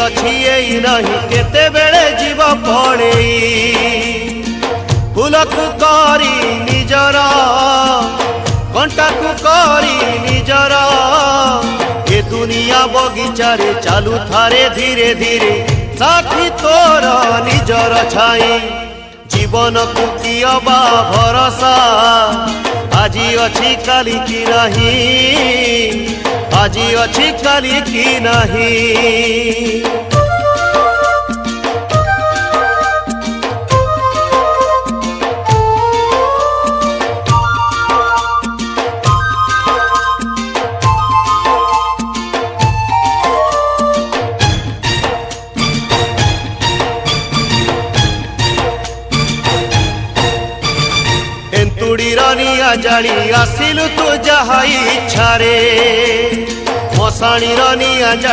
ଅଛି ଏଇ ନାହିଁ କେତେବେଳେ ଯିବ ପଳେଇ ଫୁଲକୁ କରି ନିଜର କଣ୍ଟାକୁ କରି ନିଜର ଏ ଦୁନିଆ ବଗିଚାରେ ଚାଲୁଥାରେ ଧୀରେ ଧୀରେ ସାଥୀ ତୋର ନିଜର ଛାଇ ଜୀବନକୁ କିଏ ବା ଭରସା আজি ଅଛି କାଲି କି ନାହିଁ আজি ଅଛି କାଲି କି ନାହିଁ एंतुड़ीर निया जाली आसिलु तू जहा इच्छा रे मशाणीर निया